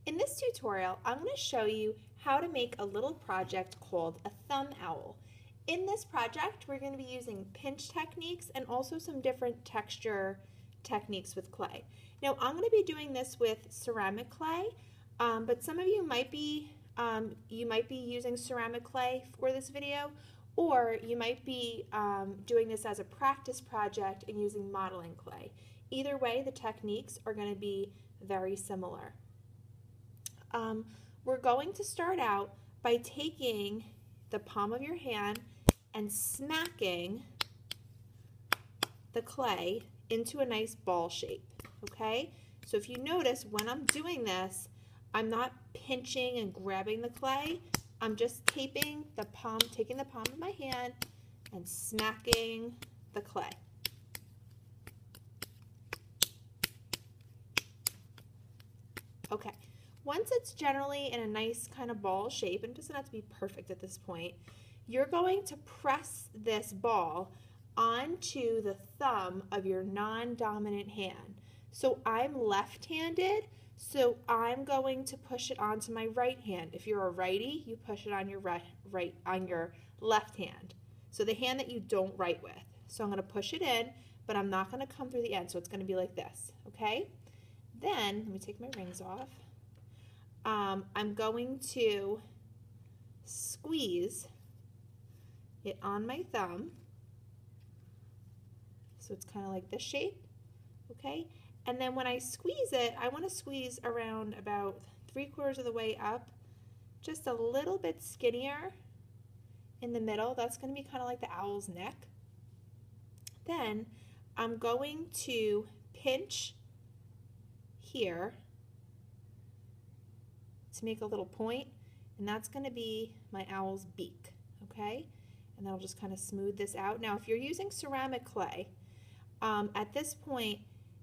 In this tutorial, I'm going to show you how to make a little project called a thumb owl. In this project, we're going to be using pinch techniques and also some different texture techniques with clay. Now, I'm going to be doing this with ceramic clay, but some of you might be using ceramic clay for this video, or you might be doing this as a practice project and using modeling clay. Either way, the techniques are going to be very similar. We're going to start out by taking the palm of your hand and smacking the clay into a nice ball shape, okay? So if you notice, when I'm doing this, I'm not pinching and grabbing the clay. I'm just taking the palm of my hand and smacking the clay. Okay. Once it's generally in a nice kind of ball shape, and it doesn't have to be perfect at this point, you're going to press this ball onto the thumb of your non-dominant hand. So I'm left-handed, so I'm going to push it onto my right hand. If you're a righty, you push it on your on your left hand. So the hand that you don't write with. So I'm going to push it in, but I'm not going to come through the end, so it's going to be like this, okay? Then, let me take my rings off. I'm going to squeeze it on my thumb, so it's kind of like this shape, okay? And then when I squeeze it, I want to squeeze around about 3/4 of the way up, just a little bit skinnier in the middle. That's going to be kind of like the owl's neck. Then I'm going to pinch here to make a little point, and that's going to be my owl's beak, okay? And that'll just kind of smooth this out. Now, if you're using ceramic clay, at this point,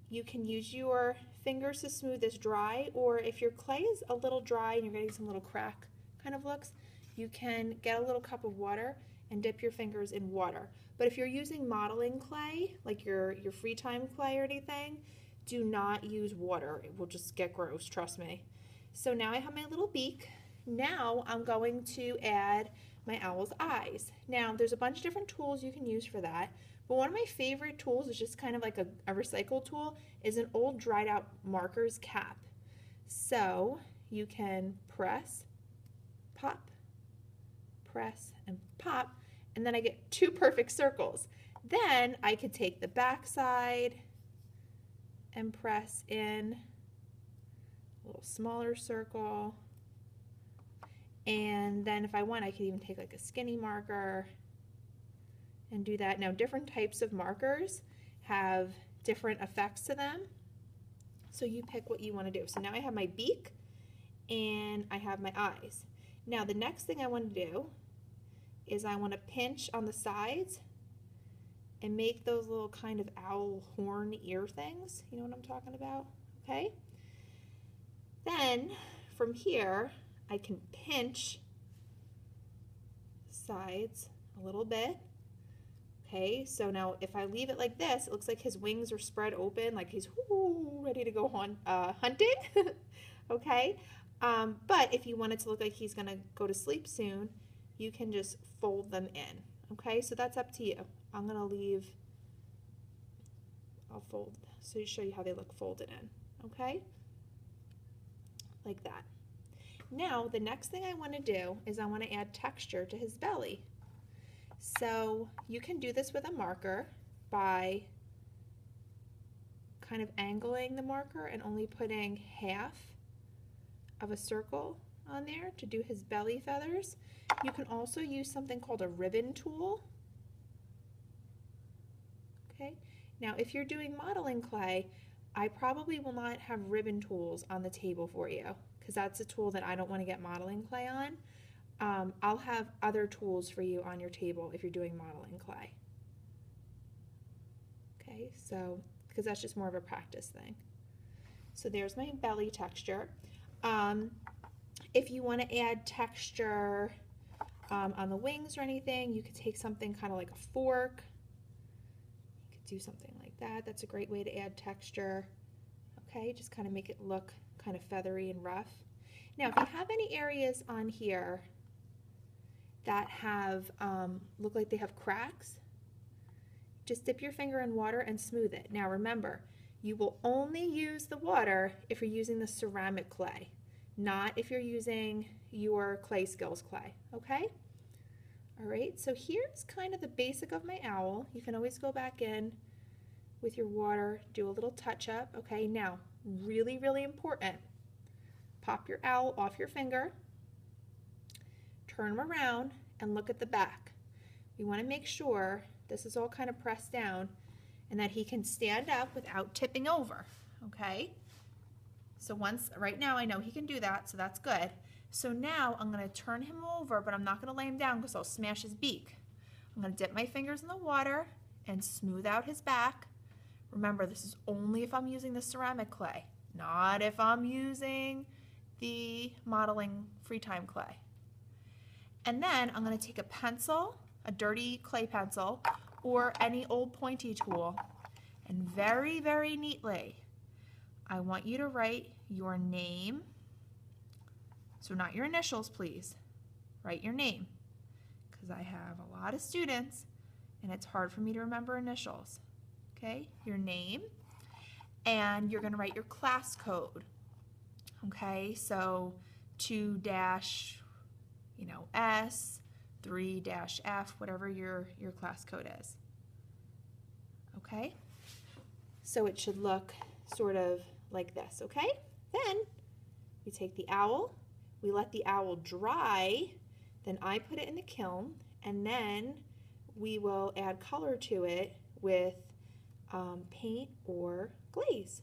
you can use your fingers to smooth this dry, or if your clay is a little dry and you're getting some little crack kind of looks, you can get a little cup of water and dip your fingers in water. But if you're using modeling clay, like your free time clay or anything, do not use water. It will just get gross, trust me. So now I have my little beak. Now I'm going to add my owl's eyes. Now there's a bunch of different tools you can use for that, but one of my favorite tools is just kind of like a recycled tool, is an old dried out marker's cap. So you can press, pop, press, and pop, and then I get 2 perfect circles. Then I could take the back side and press in a little smaller circle, and then if I want, I could even take like a skinny marker and do that. Now, different types of markers have different effects to them, so you pick what you want to do. So now I have my beak and I have my eyes. Now the next thing I want to do is I want to pinch on the sides and make those little kind of owl horn ear things. You know what I'm talking about? Okay? Then from here, I can pinch the sides a little bit. Okay, so now if I leave it like this, it looks like his wings are spread open, like he's ready to go on hunting. Okay, but if you want it to look like he's gonna go to sleep soon, you can just fold them in. Okay, so that's up to you. I'm gonna leave, I'll fold, so to show you how they look folded in, okay? Like that. Now, the next thing I want to do is I want to add texture to his belly. So you can do this with a marker by kind of angling the marker and only putting half of a circle on there to do his belly feathers. You can also use something called a ribbon tool. Okay. Now, if you're doing modeling clay, I probably will not have ribbon tools on the table for you because that's a tool that I don't want to get modeling clay on. I'll have other tools for you on your table if you're doing modeling clay. Okay, so because that's just more of a practice thing. So there's my belly texture. If you want to add texture on the wings or anything, you could take something kind of like a fork. You could do something like that. That's a great way to add texture. Okay, just kind of make it look kind of feathery and rough. Now, if you have any areas on here that have, look like they have cracks, just dip your finger in water and smooth it. Now remember, you will only use the water if you're using the ceramic clay, not if you're using your Clay Skills clay, okay? All right, so here's kind of the basic of my owl. You can always go back in with your water, do a little touch up, okay? Now, really, really important, pop your owl off your finger, turn him around, and look at the back. We want to make sure this is all kind of pressed down and that he can stand up without tipping over, okay? So right now I know he can do that, so that's good. So now I'm going to turn him over, but I'm not going to lay him down because I'll smash his beak. I'm going to dip my fingers in the water and smooth out his back. Remember, this is only if I'm using the ceramic clay, not if I'm using the modeling free time clay. And then I'm going to take a pencil, a dirty clay pencil, or any old pointy tool, and very, very neatly, I want you to write your name. So not your initials, please. Write your name, because I have a lot of students and it's hard for me to remember initials. Okay, your name, and you're going to write your class code. Okay, so 2-S, 3-F, whatever your class code is. Okay, so it should look sort of like this, okay? Then we take the owl, we let the owl dry, then I put it in the kiln, and then we will add color to it with paint or glaze.